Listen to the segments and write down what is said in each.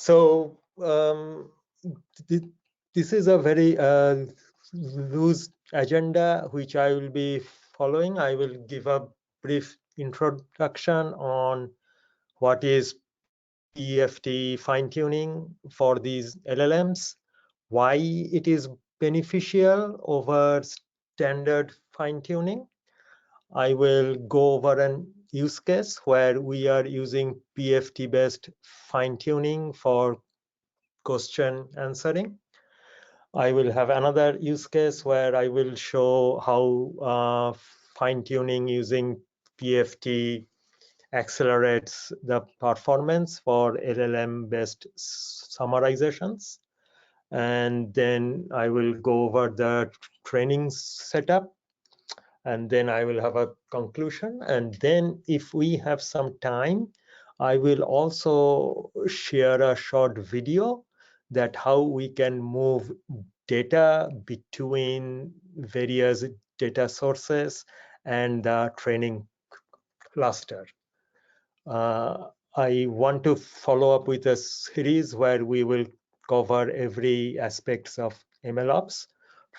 So this is a very loose agenda which I will be following. I will give a brief introduction on what is PFT fine-tuning for these LLMs, why it is beneficial over standard fine-tuning. I will go over an use case where we are using PFT-based fine-tuning for question answering. I will have another use case where I will show how fine-tuning using PFT accelerates the performance for LLM-based summarizations. And then I will go over the training setup, and then I will have a conclusion. And then if we have some time, I will also share a short video that how we can move data between various data sources and the training cluster. I want to follow up with a series where we will cover every aspects of MLOps,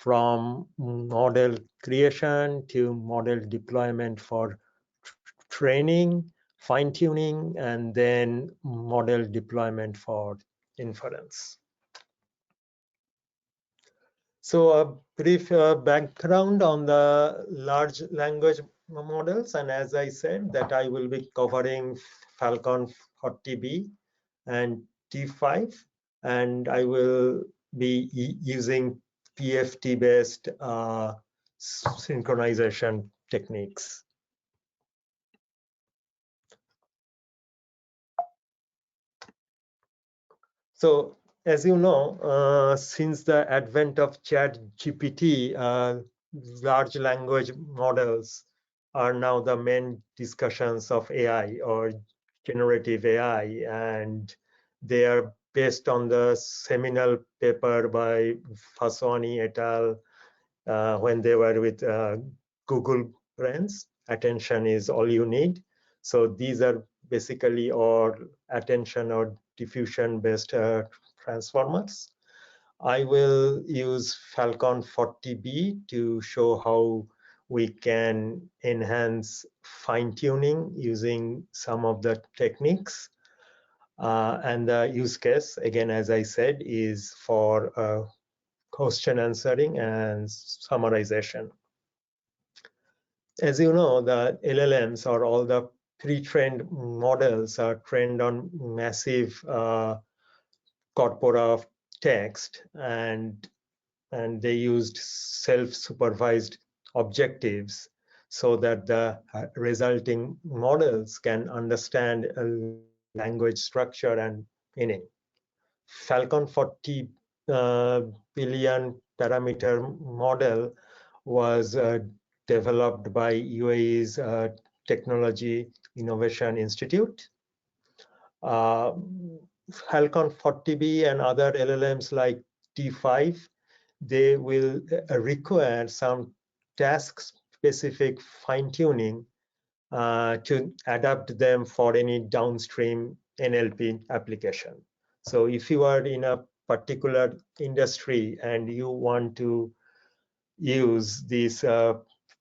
from model creation to model deployment for training, fine-tuning, and then model deployment for inference. So a brief background on the large language models, and as I said that I will be covering Falcon 40B and T5, and I will be using PFT-based synchronization techniques. So as you know, since the advent of ChatGPT, large language models are now the main discussions of AI or generative AI, and they are based on the seminal paper by Faswani et al. When they were with Google Brains. Attention is all you need. So these are basically all attention or diffusion based transformers. I will use Falcon 40B to show how we can enhance fine-tuning using some of the techniques. And the use case, again, as I said, is for question answering and summarization. As you know, the LLMs or all the pre-trained models are trained on massive corpora of text, and they used self-supervised objectives so that the resulting models can understand a language structure and meaning. Falcon 40 billion parameter model was developed by UAE's Technology Innovation Institute. Falcon 40B and other LLMs like T5, they will require some task-specific fine-tuning to adapt them for any downstream NLP application. So if you are in a particular industry and you want to use this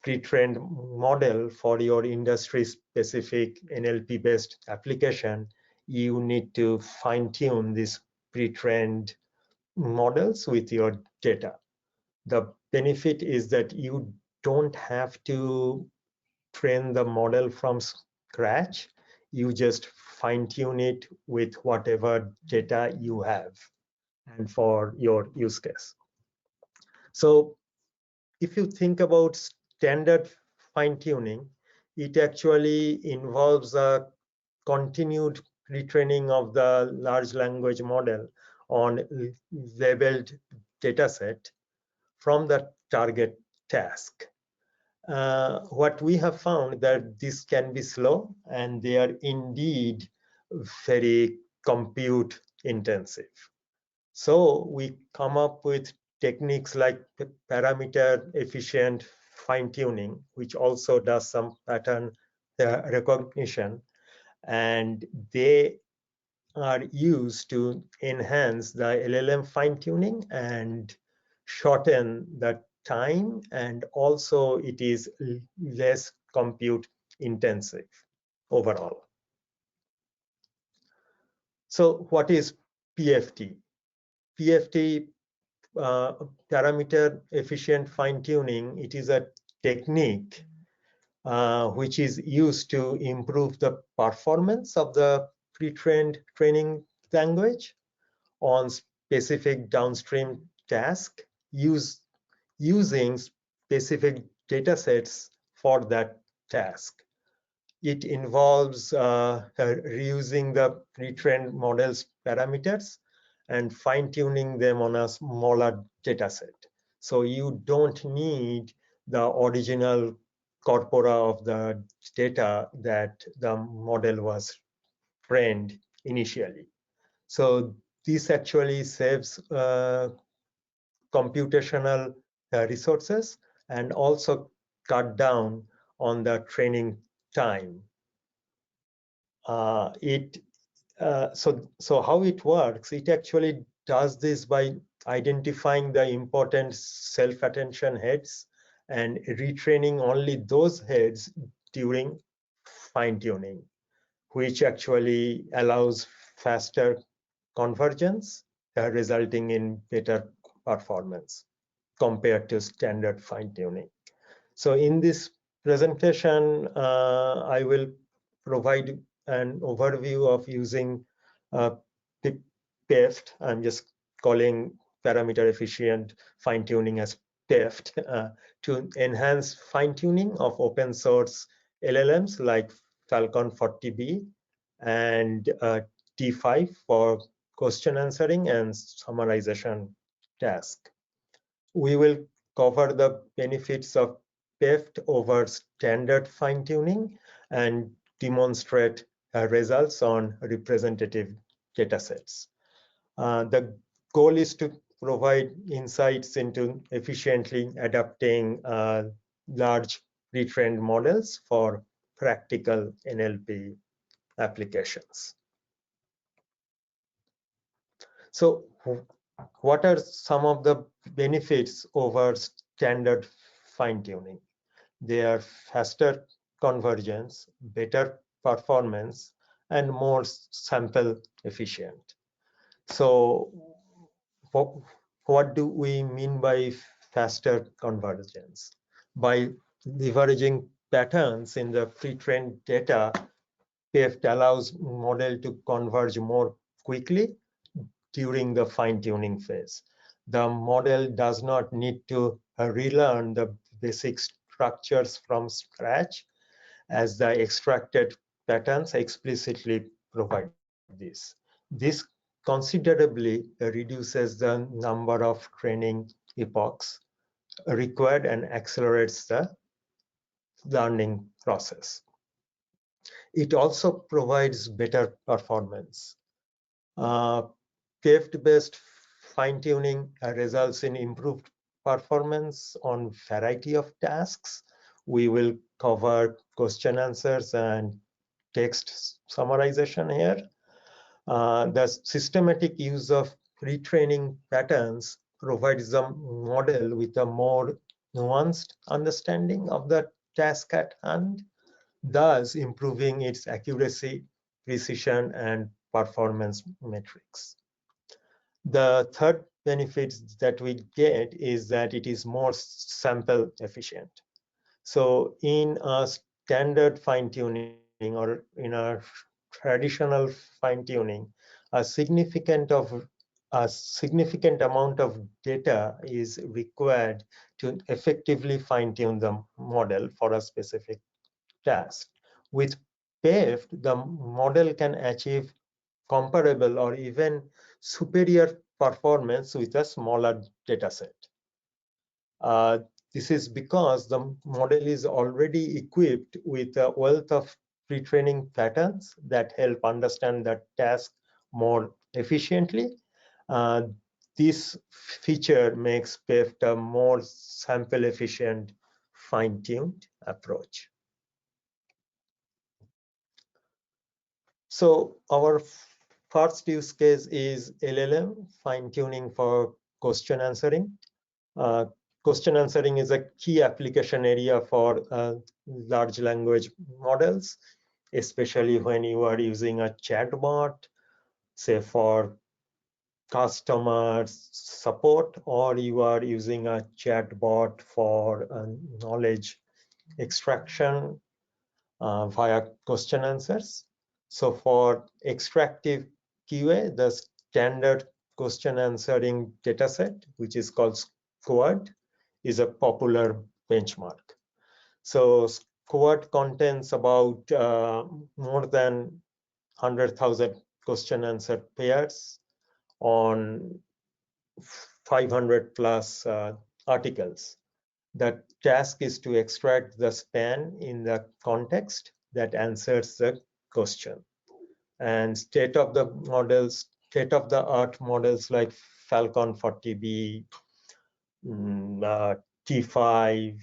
pre-trained model for your industry-specific NLP-based application, you need to fine-tune these pre-trained models with your data. The benefit is that you don't have to train the model from scratch. You just fine-tune it with whatever data you have and for your use case. So if you think about standard fine-tuning, it actually involves a continued retraining of the large language model on labeled dataset from the target task. What we have found that this can be slow, and they are indeed very compute intensive. So we come up with techniques like parameter efficient fine-tuning, which also does some pattern recognition, and they are used to enhance the LLM fine-tuning and shorten the time, and also it is less compute intensive overall. So what is PFT? PFT, parameter efficient fine-tuning, it is a technique which is used to improve the performance of the pre-trained training language on specific downstream task using specific data sets for that task. It involves reusing the pre-trained model's parameters and fine-tuning them on a smaller data set. So you don't need the original corpora of the data that the model was trained initially. So this actually saves computational resources and also cut down on the training time. So how it works, it actually does this by identifying the important self-attention heads and retraining only those heads during fine-tuning, which actually allows faster convergence, resulting in better performance compared to standard fine-tuning. So in this presentation, I will provide an overview of using PEFT. I'm just calling parameter efficient fine-tuning as PEFT to enhance fine-tuning of open source LLMs like Falcon 40B and T5 for question answering and summarization task. We will cover the benefits of PEFT over standard fine-tuning and demonstrate results on representative datasets. The goal is to provide insights into efficiently adapting large retrained models for practical NLP applications. So what are some of the benefits over standard fine-tuning? They are faster convergence, better performance, and more sample efficient. So what do we mean by faster convergence? By leveraging patterns in the pre-trained data, PEFT allows model to converge more quickly during the fine-tuning phase. The model does not need to relearn the basic structures from scratch, as the extracted patterns explicitly provide this. This considerably reduces the number of training epochs required and accelerates the learning process. It also provides better performance. PEFT-based fine-tuning results in improved performance on variety of tasks. We will cover question answers and text summarization here. The systematic use of retraining patterns provides the model with a more nuanced understanding of the task at hand, thus improving its accuracy, precision, and performance metrics. The third benefit that we get is that it is more sample efficient. So in a standard fine-tuning or in a traditional fine-tuning, a significant amount of data is required to effectively fine-tune the model for a specific task. With PEFT, the model can achieve comparable or even superior performance with a smaller data set. This is because the model is already equipped with a wealth of pre-training patterns that help understand the task more efficiently. This feature makes PEFT a more sample efficient, fine-tuned approach. So our first use case is LLM fine-tuning for question answering. Question answering is a key application area for large language models, especially when you are using a chatbot, say for customer support, or you are using a chatbot for knowledge extraction via question answers. So for extractive QA, the standard question answering dataset, which is called SQuAD, is a popular benchmark. So SQuAD contains about more than 100,000 question answer pairs on 500 plus articles. The task is to extract the span in the context that answers the question. And state-of-the-art models like Falcon 40B, T5,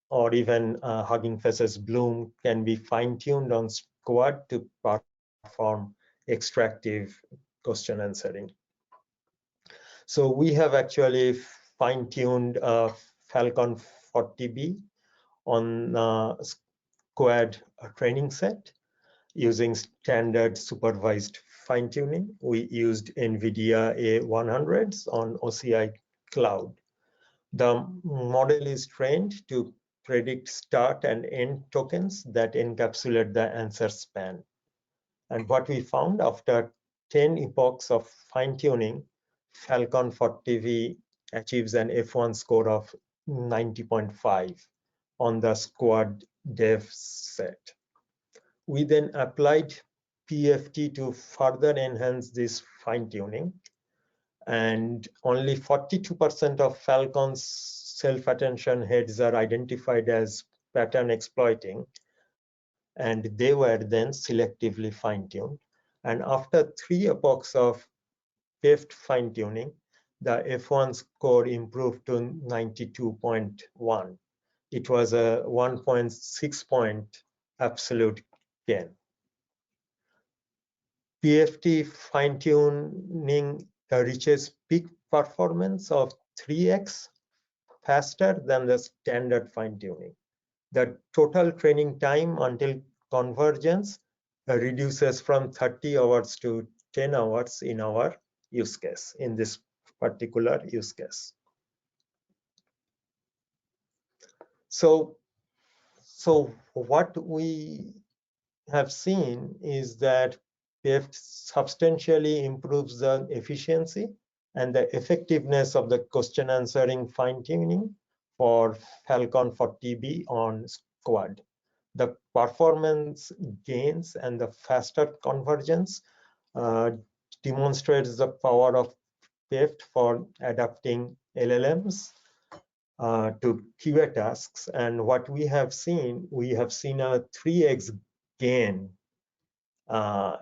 or even HuggingFace's Bloom can be fine-tuned on SQuAD to perform extractive question answering. So we have actually fine-tuned Falcon 40B on SQuAD training set using standard supervised fine-tuning. We used NVIDIA A100s on OCI Cloud. The model is trained to predict start and end tokens that encapsulate the answer span. And what we found after 10 epochs of fine-tuning, Falcon 40B achieves an F1 score of 90.5 on the SQuAD dev set. We then applied PFT to further enhance this fine-tuning, and only 42% of Falcon's self-attention heads are identified as pattern exploiting, and they were then selectively fine-tuned. And after 3 epochs of PFT fine-tuning, the F1 score improved to 92.1. It was a 1.6 point absolute gain. PFT fine-tuning reaches peak performance of 3x faster than the standard fine-tuning. The total training time until convergence reduces from 30 hours to 10 hours in our use case, in this particular use case. So what we have seen is that PFT substantially improves the efficiency and the effectiveness of the question answering fine-tuning for Falcon 40B on SQuAD. The performance gains and the faster convergence demonstrates the power of PFT for adapting LLMs to QA tasks. And what we have seen a 3x gain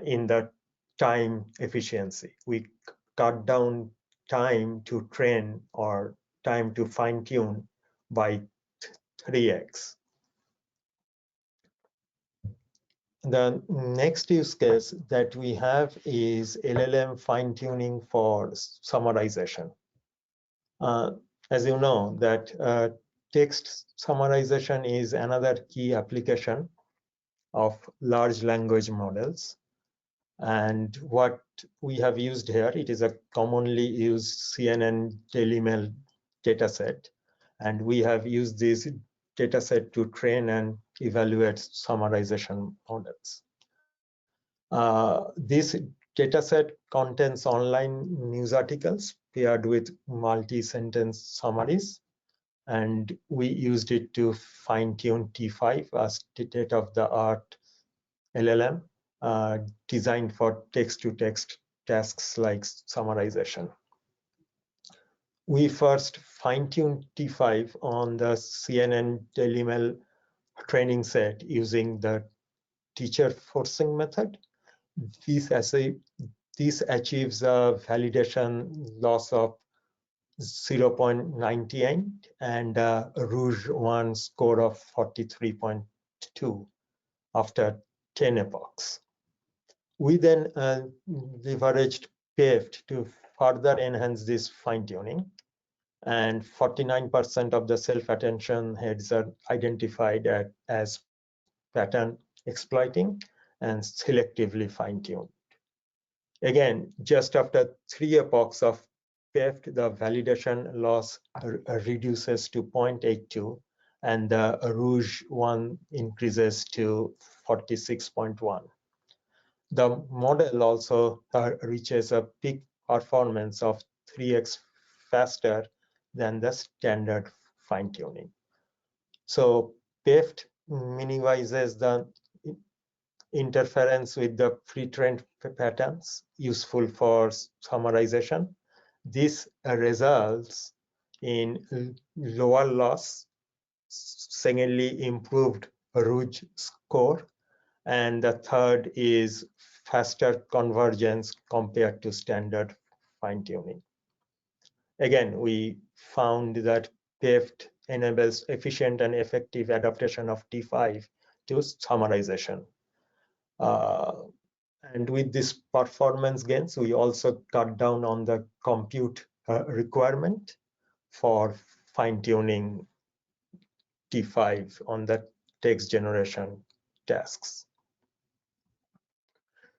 in the time efficiency. We cut down time to train or time to fine-tune by 3x. The next use case that we have is LLM fine-tuning for summarization. As you know, that text summarization is another key application of large language models. And what we have used here, it is a commonly used CNN Daily Mail dataset. And we have used this dataset to train and evaluate summarization models. This dataset contains online news articles paired with multi-sentence summaries. And we used it to fine-tune T5 as state-of-the-art LLM designed for text-to-text tasks like summarization. We first fine-tuned T5 on the CNN Daily Mail training set using the teacher forcing method. This achieves a validation loss of 0.98 and a Rouge 1 score of 43.2 after 10 epochs. We then leveraged PEFT to further enhance this fine-tuning, and 49% of the self-attention heads are identified as pattern exploiting and selectively fine-tuned. Again, just after 3 epochs of PEFT, the validation loss reduces to 0.82, and the Rouge one increases to 46.1. The model also reaches a peak performance of 3x faster than the standard fine-tuning. So PEFT minimizes the interference with the pre-trained patterns useful for summarization. This results in lower loss, secondly, improved Rouge score, and the third is faster convergence compared to standard fine-tuning. Again, we found that PEFT enables efficient and effective adaptation of T5 to summarization. And with this performance gains, we also cut down on the compute requirement for fine-tuning T5 on the text generation tasks.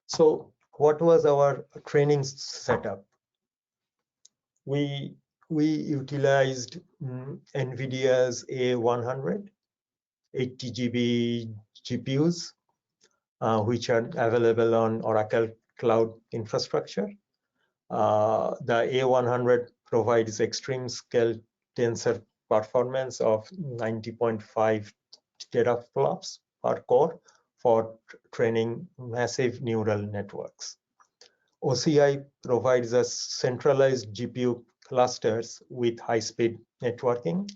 So what was our training setup? We utilized NVIDIA's A100 8 GB GPUs, which are available on Oracle Cloud Infrastructure. The A100 provides extreme scale tensor performance of 90.5 teraflops per core for training massive neural networks. OCI provides us centralized GPU clusters with high-speed networking.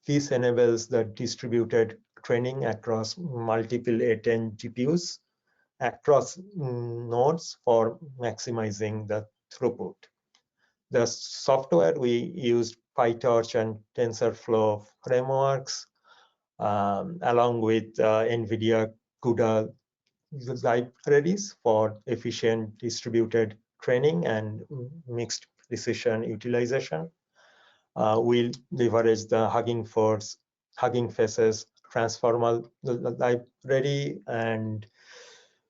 This enables the distributed training across multiple A10 GPUs across nodes for maximizing the throughput. The software, we used PyTorch and TensorFlow frameworks, along with NVIDIA CUDA libraries for efficient distributed training and mixed precision utilization. We'll leverage the HuggingFace's transformer library, and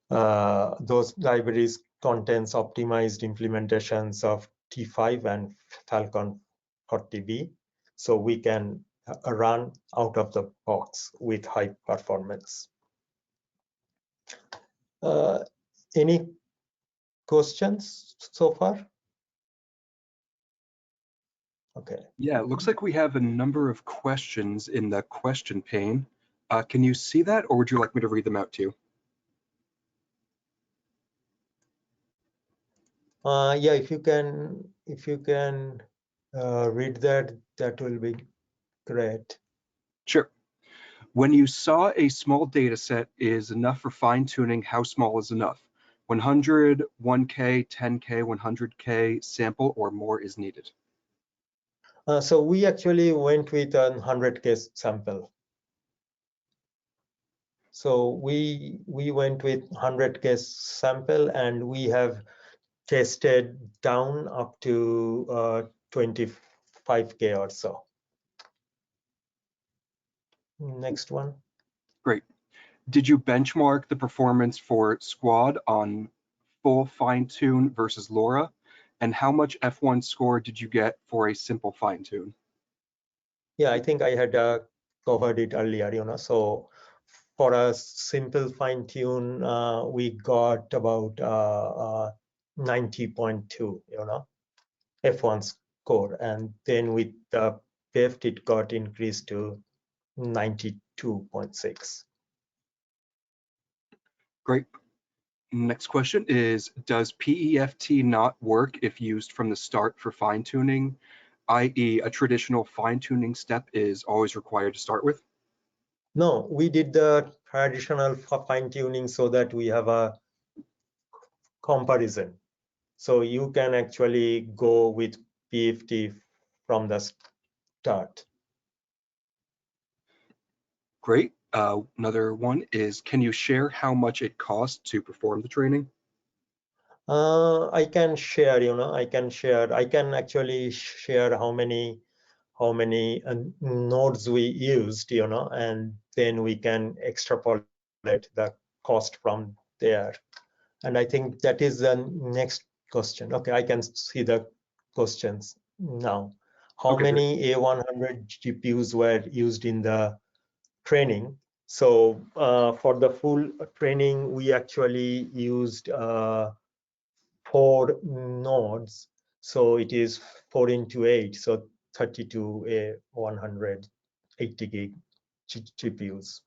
those libraries contains optimized implementations of T5 and Falcon 40B, so we can run out of the box with high performance. Any questions so far? Okay. Yeah, it looks like we have a number of questions in the question pane. Can you see that, or would you like me to read them out to you? Yeah, if you can read that, that will be great. Sure. When you saw a small data set is enough for fine-tuning, how small is enough? 100, 1K, 10K, 100K sample, or more is needed? So we actually went with a 100K sample. So we went with 100K sample, and we have tested down up to 25K or so. Next one. Great. Did you benchmark the performance for Squad on full fine-tune versus LoRa? And how much F1 score did you get for a simple fine-tune? Yeah, I think I had covered it earlier, so for a simple fine-tune, we got about 90.2, F1 score, and then with the PEFT, it got increased to 92.6. Great. Next question is, does PEFT not work if used from the start for fine-tuning, i.e. a traditional fine-tuning step is always required to start with? No, we did the traditional fine-tuning so that we have a comparison. So you can actually go with PEFT from the start. Great. Another one is, can you share how much it costs to perform the training? I can share, I can actually share how many nodes we used, and then we can extrapolate the cost from there. And I think that is the next question. Okay, I can see the questions now. How Okay, many A100 GPUs were used in the training? So for the full training, we actually used 4 nodes. So it is 4 into 8, so 32 A180 gig GPUs.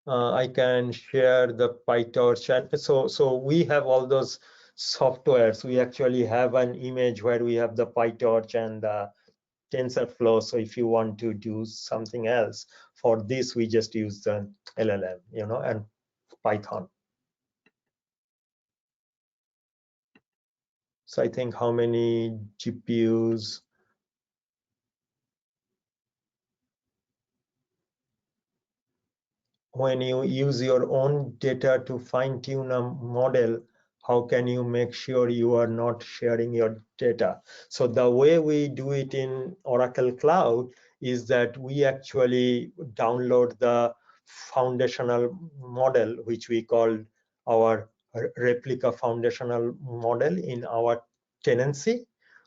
I can share the PyTorch, and so we have all those softwares. We actually have an image where we have the PyTorch and the TensorFlow. So if you want to do something else, for this we just use the LLM, and Python. So I think how many GPUs? When you use your own data to fine-tune a model, how can you make sure you are not sharing your data? So the way we do it in Oracle Cloud is that we actually download the foundational model, which we call our replica foundational model in our tenancy,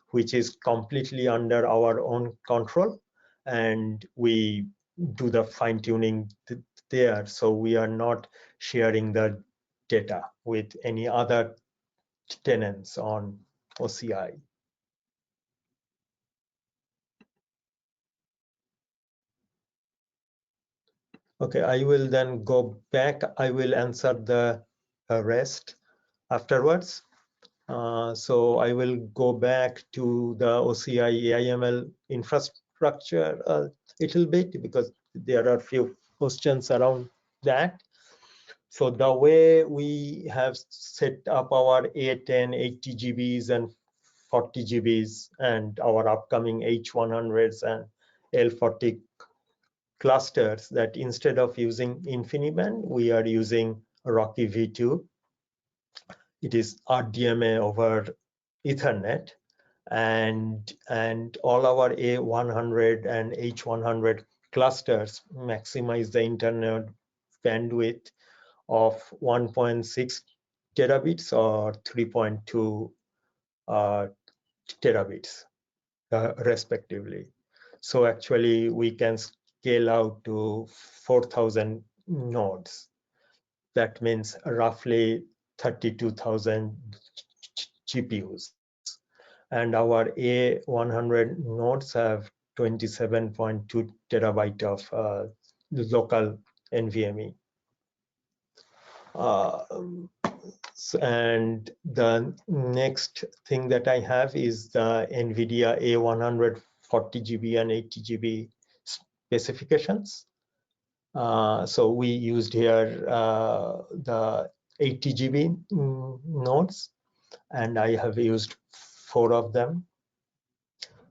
which is completely under our own control. And we do the fine-tuning there, so we are not sharing the data with any other tenants on OCI. Okay, I will then go back. I will answer the rest afterwards. So I will go back to the OCI AIML infrastructure a little bit, because there are a few questions around that. So the way we have set up our A10, 80 GBs and 40 GBs and our upcoming H100s and L40 clusters, that instead of using InfiniBand, we are using Rocky V2. It is RDMA over Ethernet, and all our A100 and H100 clusters maximize the internet bandwidth of 1.6 terabits or 3.2 terabits respectively. So actually we can scale out to 4,000 nodes. That means roughly 32,000 GPUs. And our A100 nodes have 27.2 terabyte of local NVMe. And the next thing that I have is the NVIDIA A100 40 GB and 80 GB specifications. So we used here the 80 GB nodes, and I have used 4 of them.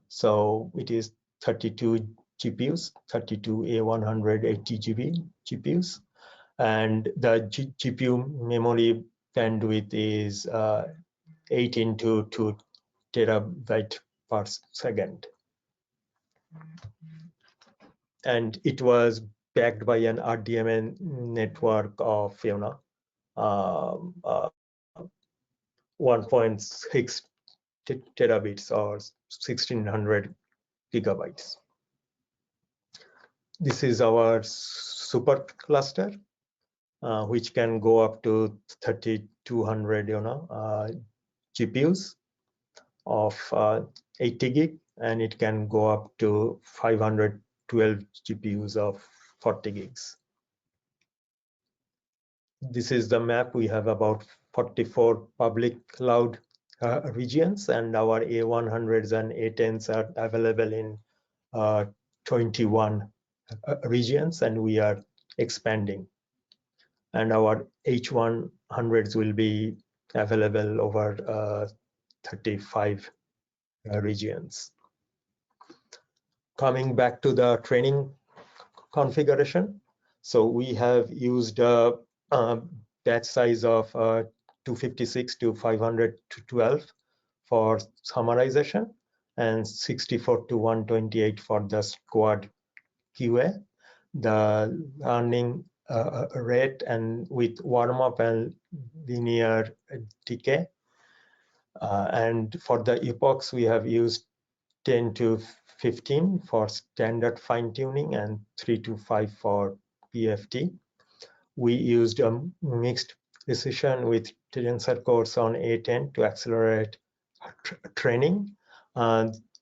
So it is 32 GPUs, 32 A100 80 GB GPUs. And the GPU memory bandwidth is 8 into 2 terabyte per second. And it was backed by an RDMA network of 1.6 terabits or 1600 gigabytes. This is our supercluster, which can go up to 3200 GPUs of 80 gig, and it can go up to 512 GPUs of 40 gigs. This is the map. We have about 44 public cloud regions, and our A100s and A10s are available in 21 regions, and we are expanding. And our H100s will be available over 35 regions. coming back to the training configuration, so we have used a batch size of 256 to 512 for summarization and 64 to 128 for the squad QA. The learning rate and with warm-up and linear decay. And for the epochs, we have used 10 to 15 for standard fine-tuning and 3 to 5 for PFT. We used a mixed precision with tensor cores on A10 to accelerate training.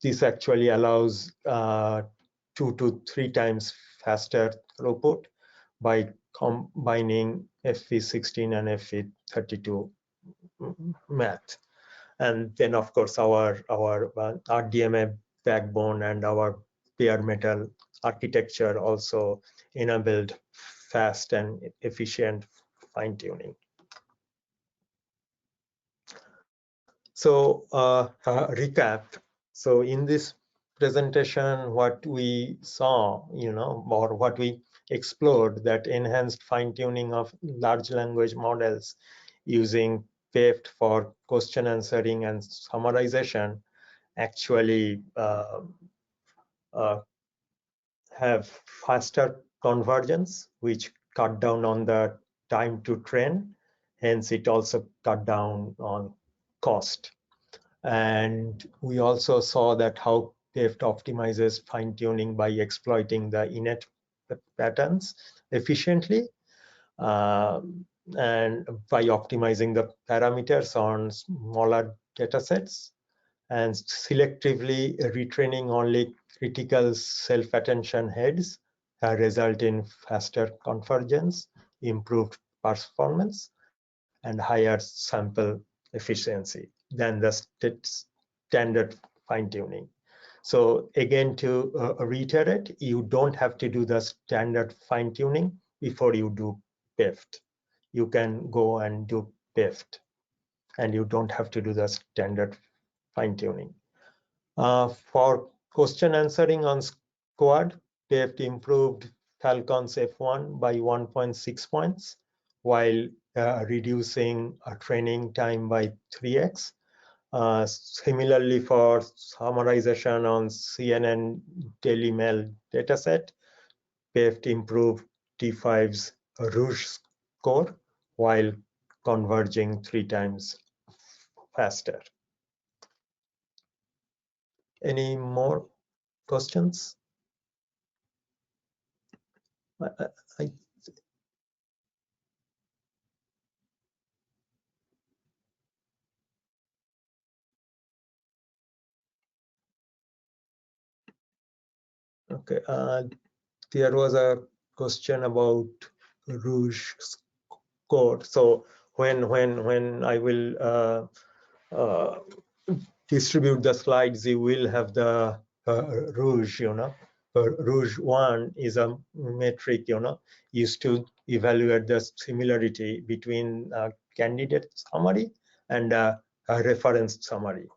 This actually allows 2 to 3 times faster throughput by combining FV16 and FV32 math. And then, of course, our RDMA backbone and our bare metal architecture also enabled fast and efficient fine-tuning. So recap. So in this presentation, what we saw, or what we explored, that enhanced fine-tuning of large language models using PEFT for question answering and summarization actually have faster convergence, which cut down on the time to train. Hence, it also cut down on cost. And we also saw that how PEFT optimizes fine-tuning by exploiting the innate patterns efficiently and by optimizing the parameters on smaller datasets and selectively retraining only critical self-attention heads result in faster convergence, improved performance, and higher sample efficiency than the standard fine-tuning. So again, to reiterate, you don't have to do the standard fine-tuning before you do PEFT. You can go and do PEFT, and you don't have to do the standard fine-tuning. For question answering on squad, PEFT improved Falcon's F1 by 1.6 points, while reducing training time by 3x. Similarly, for summarization on CNN Daily Mail dataset, PEFT improved T5's Rouge score while converging 3 times faster. Any more questions? Okay, there was a question about Rouge score. So when I will distribute the slides, you will have the Rouge. Rouge 1 is a metric, used to evaluate the similarity between candidate summary and a reference summary.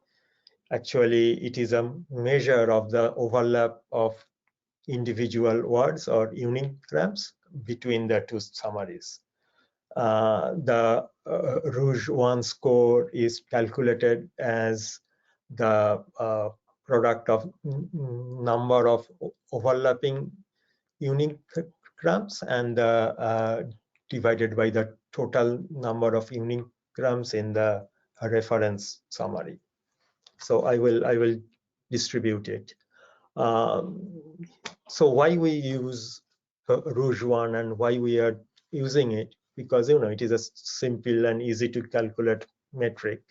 Actually, it is a measure of the overlap of individual words or unigrams between the two summaries. The Rouge 1 score is calculated as the product of number of overlapping unigrams and divided by the total number of unigrams in the reference summary. So I will distribute it. So why we use Rouge 1 and why we are using it? Because it is a simple and easy to calculate metric.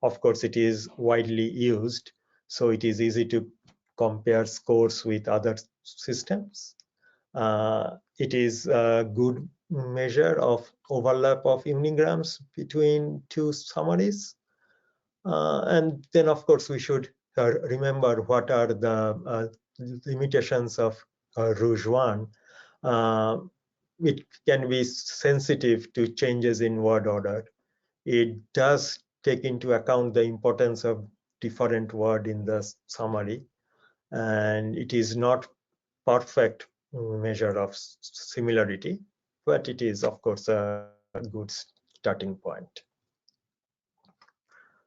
Of course, it is widely used, so it is easy to compare scores with other systems. It is a good measure of overlap of unigrams between two summaries. And then, of course, we should remember what are the limitations of Rouge 1. It can be sensitive to changes in word order. It does take into account the importance of different word in the summary. and it is not perfect measure of similarity, but it is of course a good starting point.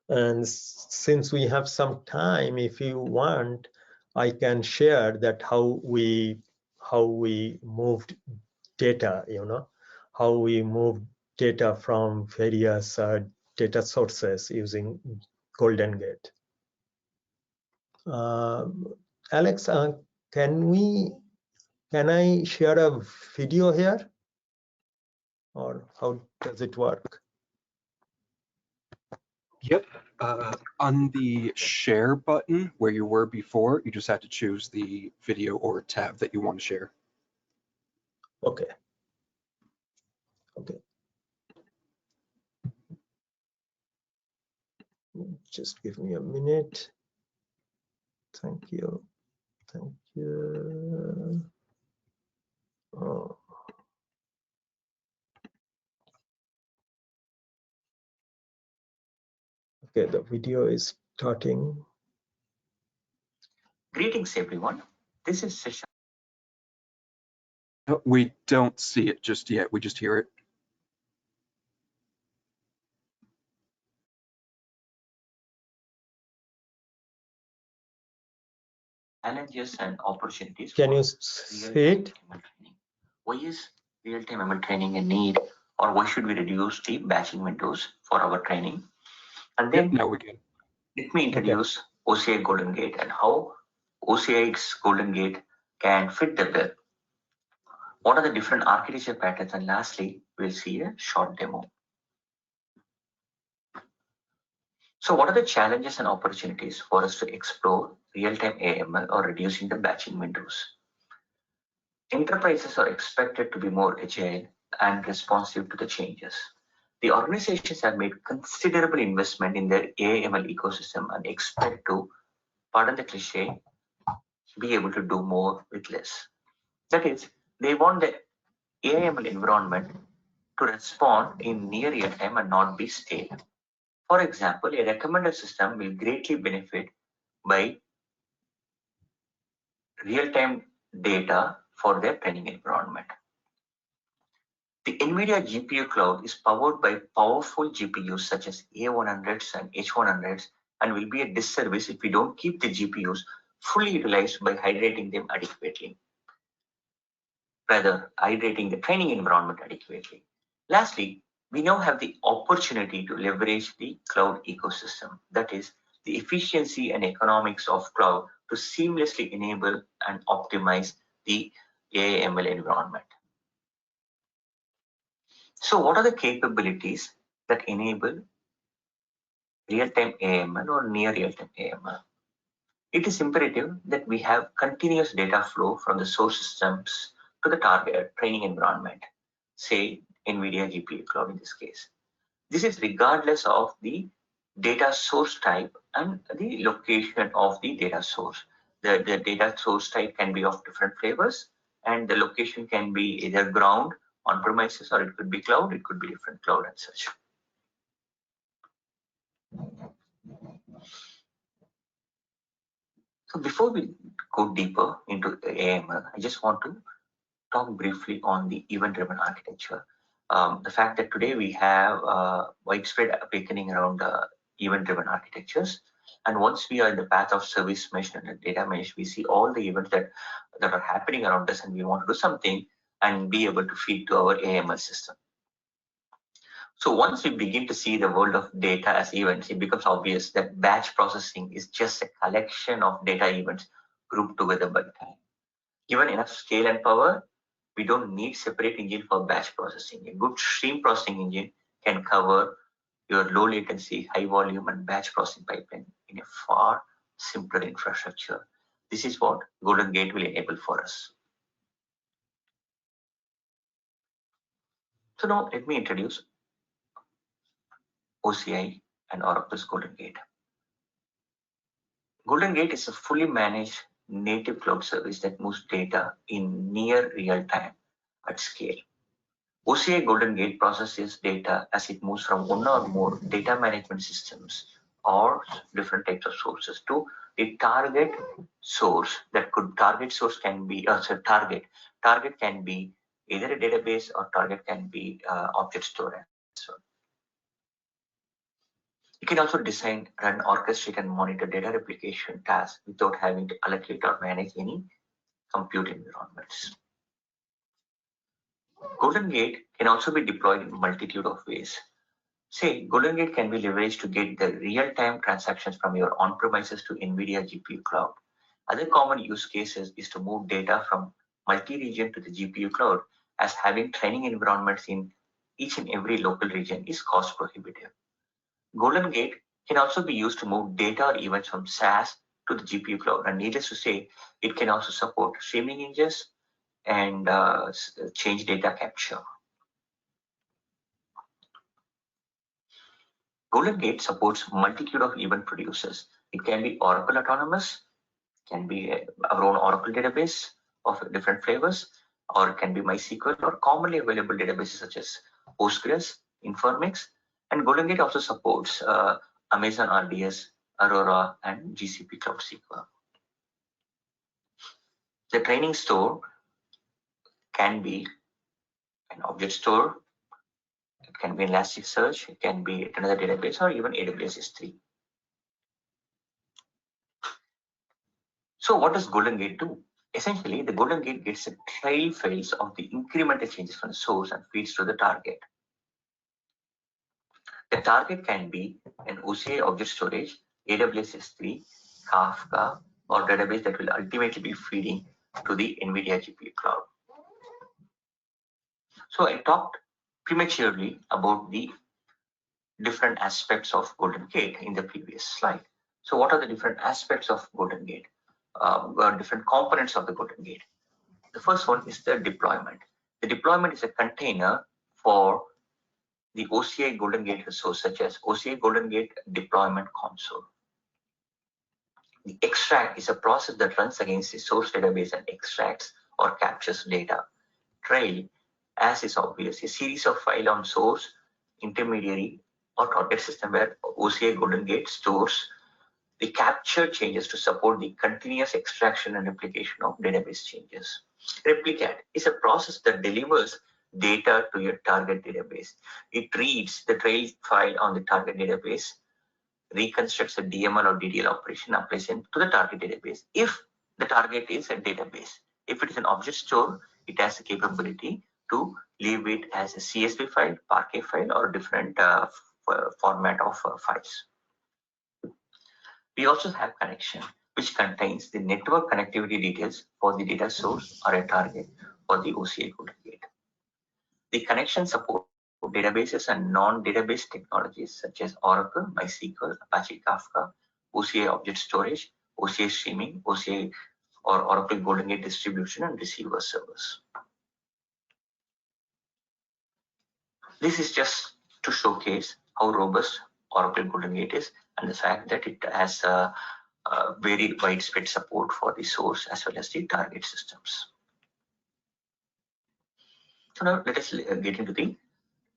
And since we have some time, if you want, I can share that how we moved data, how we moved data from various data sources using Golden Gate. Alex, can I share a video here, or how does it work? Yep. On the share button where you were before, you just have to choose the video or tab that you want to share. Okay. Okay. Just give me a minute. Thank you. Thank you. Oh. Okay, the video is starting. Greetings, everyone. This is session. We don't see it just yet. We just hear it. Challenges and opportunities. Can you see it? Why is real-time ML training a need, or why should we reduce the batching windows for our training? And then now we can. Let me introduce OCI Golden Gate and how OCI's Golden Gate can fit the bill. What are the different architecture patterns? And lastly, we'll see a short demo. So what are the challenges and opportunities for us to explore real-time AML or reducing the batching windows? Enterprises are expected to be more agile and responsive to the changes. The organizations have made considerable investment in their AML ecosystem and expect to, pardon the cliche, be able to do more with less. That is, they want the AML environment to respond in near real time and not be stale. For example, a recommender system will greatly benefit by real-time data for their training environment. The NVIDIA GPU cloud is powered by powerful GPUs such as A100s and H100s and will be a disservice if we don't keep the GPUs fully utilized by hydrating them adequately. Rather, hydrating the training environment adequately. Lastly, we now have the opportunity to leverage the cloud ecosystem, that is, the efficiency and economics of cloud to seamlessly enable and optimize the AI/ML environment. So what are the capabilities that enable real-time AML or near real-time AML? It is imperative that we have continuous data flow from the source systems to the target training environment, say NVIDIA GPU cloud in this case. This is regardless of the data source type and the location of the data source. The data source type can be of different flavors, and the location can be either ground, on premises, or it could be cloud, it could be different cloud and such. So before we go deeper into AML, I just want to talk briefly on the event-driven architecture. The fact that today we have widespread awakening around event-driven architectures, and once we are in the path of service mesh and data mesh, we see all the events that are happening around us, and we want to do something and be able to feed to our AML system. So once we begin to see the world of data as events, it becomes obvious that batch processing is just a collection of data events grouped together by time. Given enough scale and power, we don't need separate engine for batch processing. A good stream processing engine can cover your low latency, high volume, and batch processing pipeline in a far simpler infrastructure. This is what Golden Gate will enable for us. So now let me introduce OCI and Oracle's Golden Gate. Golden Gate is a fully managed native cloud service that moves data in near real time at scale. OCI Golden Gate processes data as it moves from one or more data management systems or different types of sources to the target source can be target can be either a database or target can be object store as well. You can also design, run, orchestrate, and monitor data replication tasks without having to allocate or manage any compute environments. Golden Gate can also be deployed in a multitude of ways. Say, Golden Gate can be leveraged to get the real-time transactions from your on-premises to NVIDIA GPU cloud. Other common use cases is to move data from multi-region to the GPU cloud, as having training environments in each and every local region is cost prohibitive. Golden Gate can also be used to move data or events from SaaS to the GPU cloud, and needless to say, it can also support streaming engines and change data capture. Golden Gate supports multitude of event producers. It can be Oracle Autonomous, can be our own Oracle database of different flavors, or it can be MySQL or commonly available databases such as Postgres, Informix, and Golden Gate also supports Amazon RDS, Aurora, and GCP Cloud SQL. The training store can be an object store, it can be Elasticsearch, it can be another database, or even AWS S3. So what does Golden Gate do? Essentially, the Golden Gate gets the trail files of the incremental changes from the source and feeds to the target. The target can be an OCI object storage, AWS S3, Kafka, or database that will ultimately be feeding to the NVIDIA GPU cloud. So I talked prematurely about the different aspects of Golden Gate in the previous slide. So what are the different aspects of Golden Gate? Different components of the Golden Gate. The first one is the deployment. The deployment is a container for the OCI Golden Gate resource, such as OCI Golden Gate Deployment Console. The extract is a process that runs against the source database and extracts or captures data. Trail, as is obvious, a series of file on source, intermediary, or target system where OCI Golden Gate stores the captured changes to support the continuous extraction and replication of database changes. Replicate is a process that delivers data to your target database. It reads the trail file on the target database, reconstructs a DML or DDL operation, applies it to the target database. If the target is a database, if it is an object store, it has the capability to leave it as a CSV file, Parquet file, or different format of files. We also have connection, which contains the network connectivity details for the data source or a target for the OCI Golden Gate. The connection supports databases and non-database technologies such as Oracle, MySQL, Apache Kafka, OCI Object Storage, OCI Streaming, OCI or Oracle Golden Gate Distribution, and receiver servers. This is just to showcase how robust Oracle Golden Gate is and the fact that it has a very widespread support for the source as well as the target systems. So now let us get into the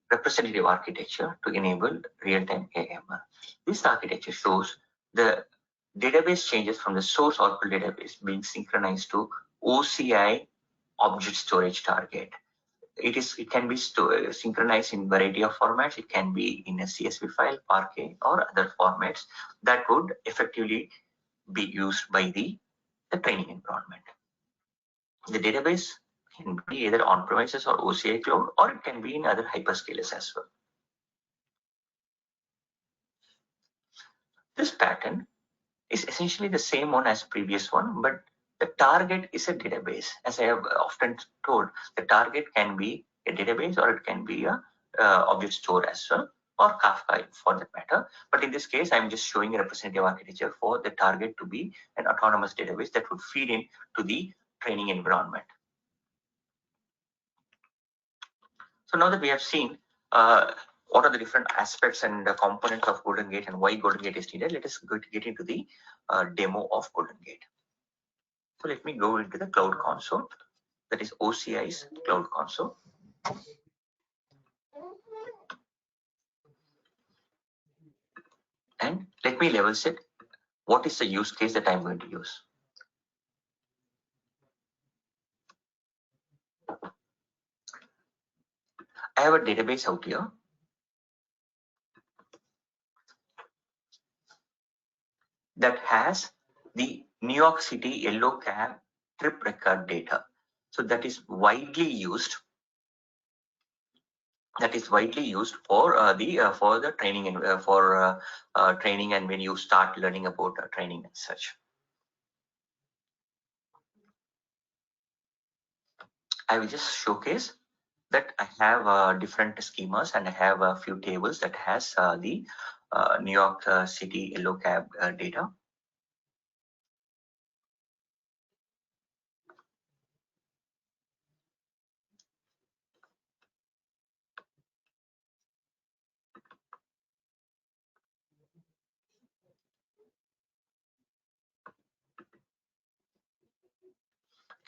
representative architecture to enable real-time AML. This architecture shows the database changes from the source Oracle database being synchronized to OCI object storage target. It can be synchronized in variety of formats. It can be in a CSV file, Parquet, or other formats that would effectively be used by the training environment. The database can be either on-premises or OCI cloud, or it can be in other hyperscalers as well. This pattern is essentially the same one as previous one, but the target is a database. As I have often told, the target can be a database or it can be a object store as well, or Kafka for that matter. But in this case, I'm just showing a representative architecture for the target to be an autonomous database that would feed in to the training environment. So now that we have seen what are the different aspects and the components of Golden Gate and why Golden Gate is needed, let us get into the demo of Golden Gate. So let me go into the Cloud Console, that is OCI's Cloud Console. And let me level set what is the use case that I'm going to use. I have a database out here. That has the New York City yellow cab trip record data. So that is widely used. That is widely used for the training and for training, and when you start learning about training and such. I will just showcase that I have different schemas, and I have a few tables that has the New York City yellow cab data.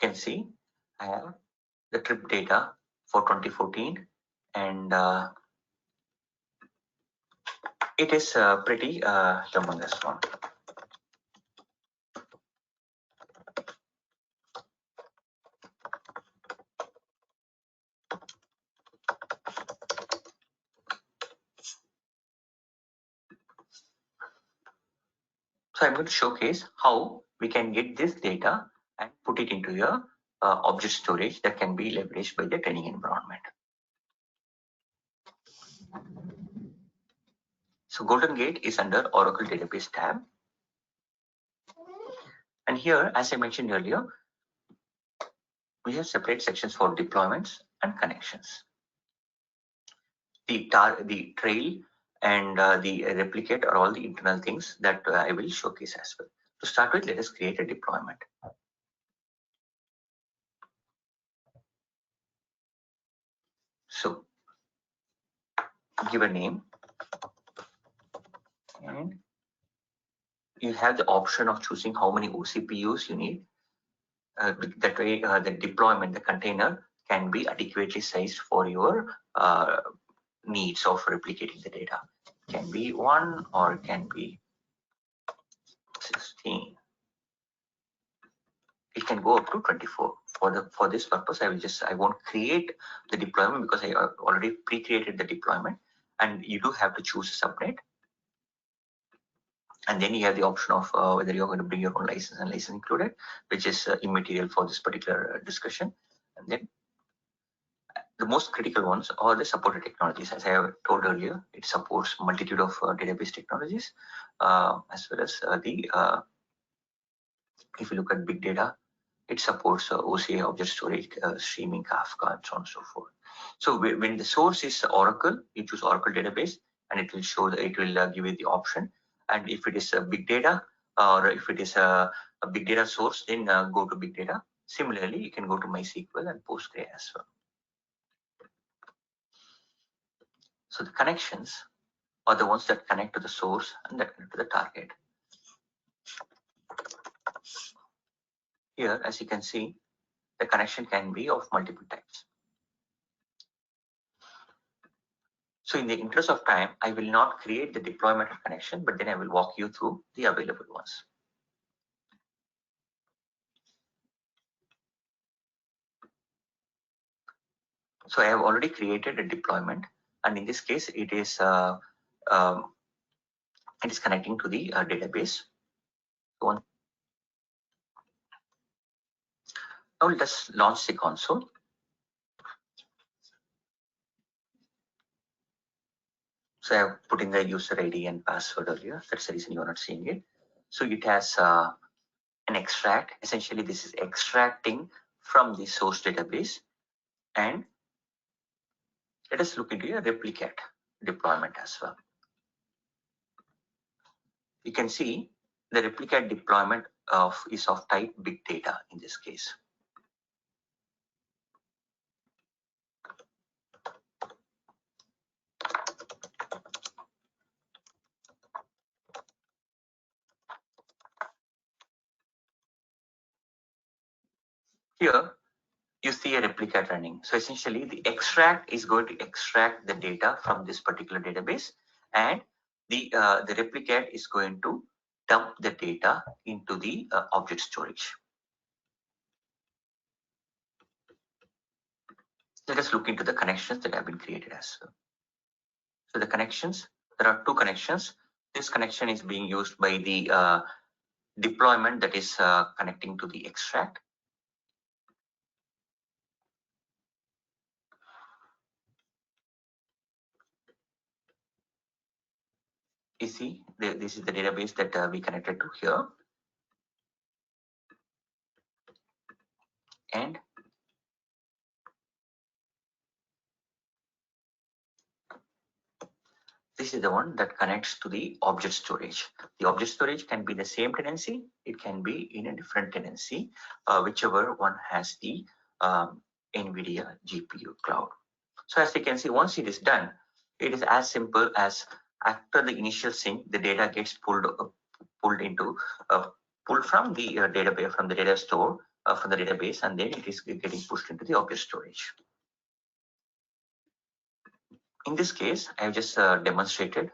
You can see I have the trip data for 2014, and it is pretty humongous one. So I'm going to showcase how we can get this data and put it into your object storage that can be leveraged by the training environment. So Golden Gate is under Oracle Database tab. And here, as I mentioned earlier, we have separate sections for deployments and connections. The trail and the replicate are all the internal things that I will showcase as well. To start with, let us create a deployment. So give a name, and you have the option of choosing how many OCPUs you need. That way, the deployment, the container, can be adequately sized for your needs of replicating the data. Can be 1 or can be 16. It can go up to 24. For this purpose, I won't create the deployment because I already pre-created the deployment, and you do have to choose a subnet. And then you have the option of whether you're going to bring your own license and license included, which is immaterial for this particular discussion. And then the most critical ones are the supported technologies. As I have told earlier, it supports multitude of database technologies, as well as if you look at big data, it supports OCA, object storage, streaming, Kafka, and so on and so forth. So when the source is Oracle, you choose Oracle database, and it will show it will give you the option. And if it is a big data, or if it is a big data source, then go to big data. Similarly, you can go to MySQL and Postgre as well. So the connections are the ones that connect to the source and that connect to the target. Here, as you can see, the connection can be of multiple types. So in the interest of time, I will not create the deployment of connection, but then I will walk you through the available ones. So I have already created a deployment, and in this case, it is connecting to the database. So now let us launch the console. So I have put in the user ID and password earlier. That's the reason you are not seeing it. So it has an extract. Essentially, this is extracting from the source database. And let us look into a replicate deployment as well. You can see the replicate deployment is of type big data in this case. Here you see a replicate running. So essentially the extract is going to extract the data from this particular database, and the replicate is going to dump the data into the object storage. Let us look into the connections that have been created as well. So the connections, there are two connections. This connection is being used by the deployment that is connecting to the extract. You see, this is the database that we connected to here. And this is the one that connects to the object storage. The object storage can be the same tenancy, it can be in a different tenancy, whichever one has the NVIDIA GPU cloud. So as you can see, once it is done, it is as simple as after the initial sync, the data gets pulled from the database, from the data store, from the database, and then it is getting pushed into the object storage. In this case, I have just demonstrated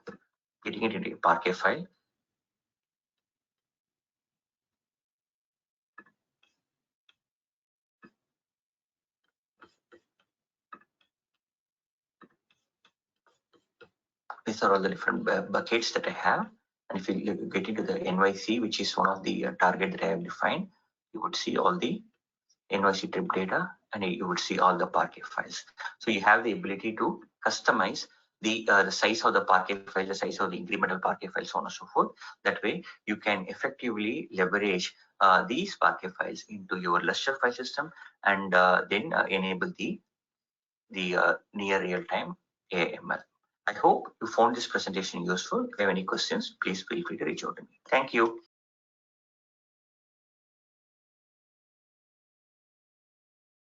getting it into a Parquet file. These are all the different buckets that I have. And if you get into the NYC, which is one of the target that I have defined, you would see all the NYC trip data, and you would see all the Parquet files. So you have the ability to customize the size of the Parquet file, the size of the incremental Parquet file, so on and so forth. That way, you can effectively leverage these Parquet files into your Lustre file system, and then enable the near real-time AML. I hope you found this presentation useful. If you have any questions, please feel free to reach out to me. Thank you.